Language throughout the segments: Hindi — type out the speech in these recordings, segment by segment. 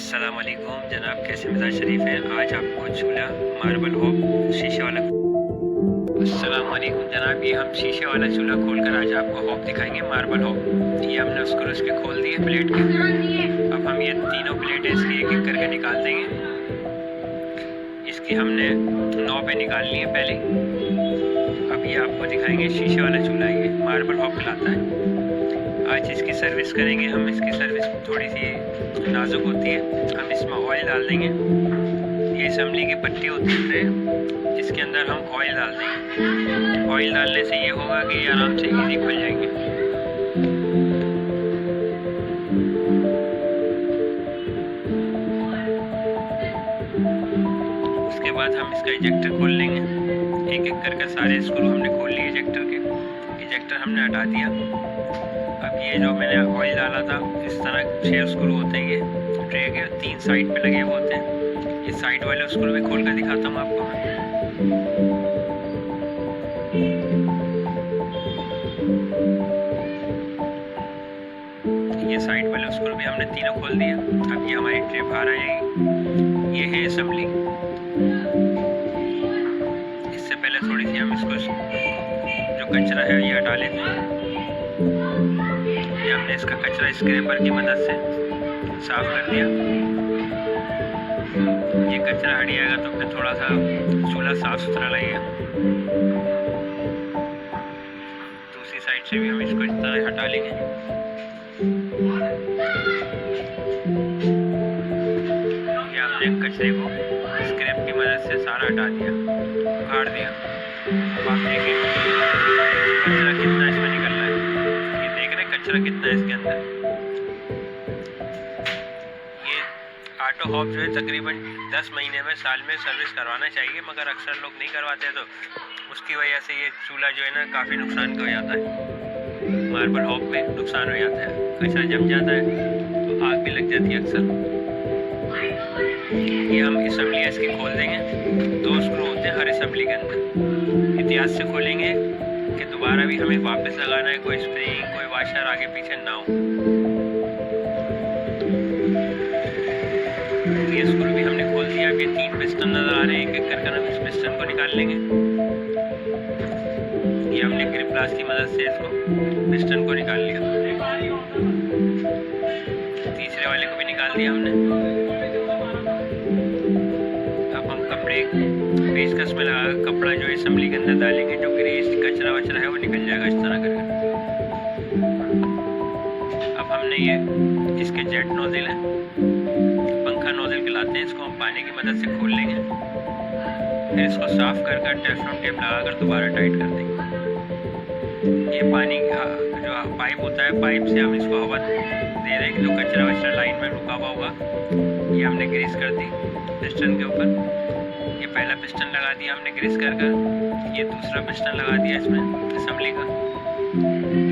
अस्सलाम वालेकुम जनाब, कैसे मिजाज शरीफ हैं। आज आपको चूल्हा मार्बल हॉब शीशे वाला अस्सलाम वालेकुम जनाब, ये हम शीशे वाला चूल्हा खोलकर आज आपको हॉब दिखाएंगे, मार्बल हॉब। ये हमने उसको उसके खोल दिए प्लेट के। अब हम ये तीनों प्लेटें इसकी एक एक करके निकाल देंगे। इसकी हमने 9 पे निकालनी है पहले। अब ये आपको दिखाएंगे शीशे वाला चूल्हा, ये मार्बल हॉब कहलाता है। आज इसकी सर्विस करेंगे हम। इसकी सर्विस थोड़ी सी नाजुक होती है। हम इसमें ऑयल डाल देंगे। ये असम्बली की पट्टी होती है ट्रे, इसके अंदर हम ऑयल डाल देंगे। ऑयल डालने से ये होगा कि ये आराम से इजी खुल जाएंगे। उसके बाद हम इसका इजेक्टर खोल लेंगे। एक एक करके सारे स्क्रू हमने खोल लिए इजेक्टर के। इजेक्टर हमने हटा दिया। अब ये जो मैंने ऑयल डाला था, इस तरह 6 स्क्रू होते हैं ये ट्रे के, 3 साइड पे लगे हुए होते हैं। ये साइड वाले स्क्रू भी खोल कर दिखाता हूँ आपको मैं। ये साइड वाले स्क्रू भी हमने तीनों खोल दिया। अब ये हमारी ट्रे बाहर आ जाएगी। ये है असम्बली। इससे पहले थोड़ी सी हम इसको जो कचरा है ये हटा लेते हैं। ये हमने इसका कचरा स्क्रैपर की मदद से साफ कर दिया। ये कचरा हट जाएगा तो फिर थोड़ा सा चूल्हा साफ सुथरा लगेगा। दूसरी साइड से भी हम इसको इस तरह हटा लेंगे। ये हमने कचरे को स्क्रैप की मदद से सारा हटा दिया, उखाड़ दिया। अब आप देखिए कचरा कितना इसमें निकल रहा है। कचरा कितना है इसके अंदर। ये ऑटो हॉब जो है तकरीबन 10 महीने में, साल में सर्विस करवाना चाहिए, मगर अक्सर लोग नहीं करवाते हैं, तो उसकी वजह से ये चूल्हा जो है ना काफ़ी नुकसान का हो जाता है। मार्बल हॉब में नुकसान हो जाता है, कचरा जम जाता है तो आग भी लग जाती है अक्सर। ये हम असम्बली इसकी खोल देंगे। 2 स्क्रू होते हैं हर असम्बली के अंदर। एहतियात से खोलेंगे कि दोबारा भी हमें वापस लगाना है, कोई स्प्रिंग कोई वाशर आगे पीछे ना हो। ये स्क्रू भी हमने खोल दिया। अब ये 3 पिस्टन नजर आ रहे हैं, एक एक कर हम इस पिस्टन को निकाल लेंगे। ये हमने ग्रिप ग्लास की मदद से इसको पिस्टन को निकाल लिया। तीसरे वाले को भी निकाल दिया हमने। अब हम कपड़े पेचकस में लगा कपड़ा जो असम्बली के अंदर डालेंगे, जो ग्रीस कचरा वचरा है वो निकल जाएगा इस तरह करके। अब हमने ये इसके जेट नोजल है, पंखा नोजल कहलाते हैं, इसको हम पानी की मदद से खोल लेंगे। फिर इसको साफ कर टेफ्लॉन टेप लगाकर दोबारा टाइट कर देंगे। ये पानी का जो पाइप होता है, पाइप से हम इसको हवा दे रहे हैं, जो कचरा वचरा लाइन में रुका हुआ होगा। ये हमने ग्रीस कर दी पिस्टन के ऊपर। ये पहला पिस्टन लगा दिया हमने ग्रीस कर। ये दूसरा पिस्टन लगा दिया इसमें असम्बली का।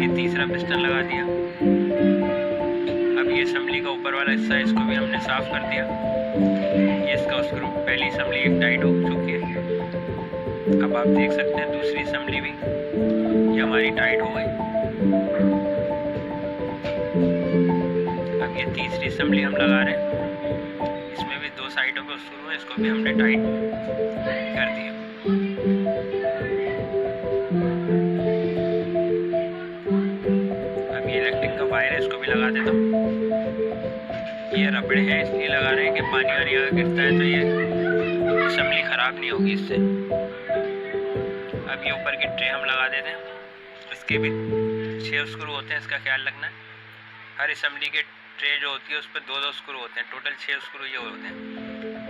ये तीसरा पिस्टन लगा दिया। अब ये असम्बली का ऊपर वाला हिस्सा है, इसको भी हमने साफ कर दिया। ये इसका स्क्रू, पहली असम्बली एक टाइट हो चुकी है। अब आप देख सकते हैं दूसरी असम्बली भी ये हमारी टाइट हो गई। अब ये तीसरी असम्बली हम लगा रहे हैं। इसमें भी 2 साइडों पे स्क्रू है, इसको भी हमने टाइट कर दिया। अब ये इलेक्ट्रिक का वायर है, इसको भी लगा देता हूँ। ये रबड़ है, इसलिए लगा रहे हैं कि पानी वानी अगर गिरता है तो ये असम्बली ख़राब नहीं होगी इससे। अब ये ऊपर की ट्रे हम लगा देते हैं। इसके भी 6 स्क्रू होते हैं, इसका ख्याल रखना है। हर असम्बली के ट्रे जो होती है उस पर 2-2 स्क्रू होते हैं, टोटल 6 स्क्रू ये होते हैं।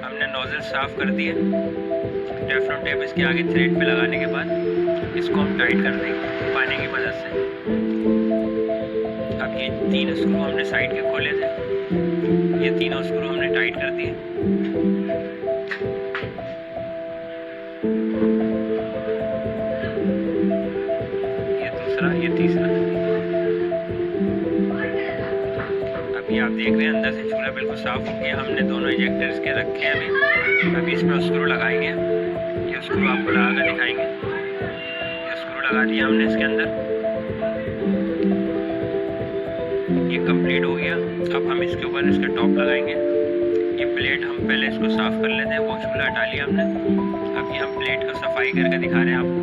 हमने नोजल साफ़ कर दिए। टेफ्लॉन टेप इसके आगे थ्रेड पे लगाने के बाद इसको हम टाइट कर देंगे पानी की मदद से। अब ये 3 स्क्रू हमने साइड के खोले थे, ये तीनों स्क्रू हमने टाइट कर दिए। ये दूसरा, ये तीसरा। अभी आप देख रहे हैं अंदर से चूल्हा बिल्कुल साफ हो गया। हमने दोनों इजेक्टर्स के रखे हैं। अभी इसमें स्क्रू लगाएंगे। ये स्क्रू आपको लगा कर दिखाएंगे। ये स्क्रू लगा दिया हमने इसके अंदर। ये कंप्लीट हो गया। अब हम इसके ऊपर इसका टॉप लगाएंगे। प्लेट हम पहले इसको साफ़ कर लेते हैं। वो चूल्हा हटा लिया हमने। अभी हम प्लेट को सफाई करके दिखा रहे हैं आपको।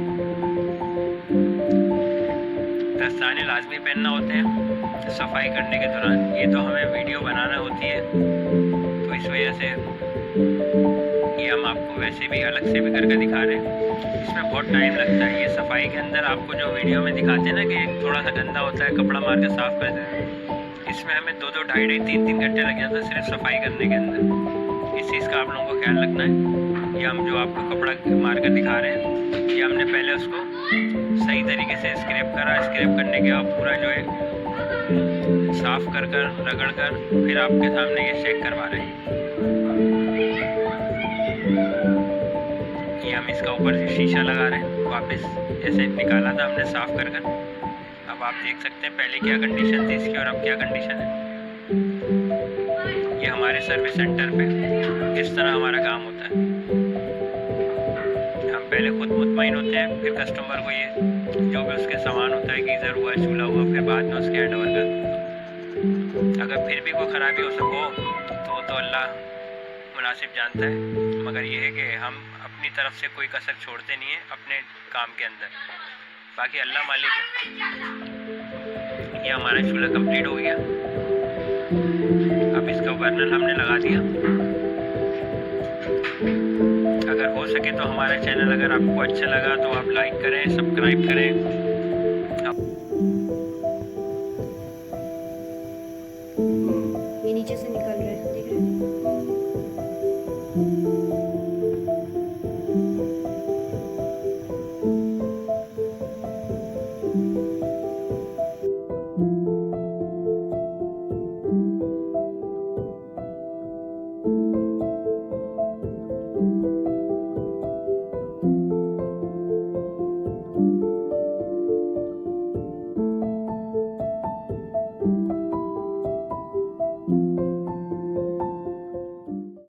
दस्ताने लाजमी पहनना होते हैं सफाई करने के दौरान। ये तो हमें वीडियो बनाना होती है तो इस वजह से ये हम आपको वैसे भी अलग से भी करके दिखा रहे हैं। इसमें बहुत टाइम लगता है। ये सफाई के अंदर आपको जो वीडियो में दिखाते हैं ना कि थोड़ा सा गंदा होता है, कपड़ा मार के साफ़ कर देते हैं, इसमें हमें 2-2, 2.5-2, 3-3 घंटे लग जाते हैं सिर्फ सफाई करने के अंदर। इस चीज़ का आप लोगों को ख्याल रखना है। ये हम जो आपको कपड़ा मार कर दिखा रहे हैं, ये हमने पहले उसको सही तरीके से स्क्रैप करा। स्क्रैप करने के बाद पूरा जो है साफ़ कर कर रगड़ कर फिर आपके सामने ये शेक करवा रहे हैं। ये हम इसका ऊपर से शीशा लगा रहे हैं वापस, जैसे निकाला था हमने साफ़ कर कर। अब आप देख सकते हैं पहले क्या कंडीशन थी इसकी और अब क्या कंडीशन है। ये हमारे सर्विस सेंटर पे इस तरह हमारा काम होता है। हम पहले खुद मुतमईन होते हैं, फिर कस्टमर को ये जो भी उसके सामान होता है, गीज़र हुआ, चूल्हा हुआ, फिर बाद में उसके हैंड ओवर कर। अगर फिर भी कोई ख़राबी हो सको तो अल्लाह मुनासिब जानता है, मगर ये है कि हम अपनी तरफ से कोई कसर छोड़ते नहीं है अपने काम के अंदर। बाकी अल्लाह मालिक है। ये हमारा चूल्हा कंप्लीट हो गया। अब इसका बर्नर हमने लगा दिया। अगर हो सके तो हमारा चैनल अगर आपको अच्छा लगा तो आप लाइक करें, सब्सक्राइब करें। ये नीचे से निकल रहा है, देख रहे हैं।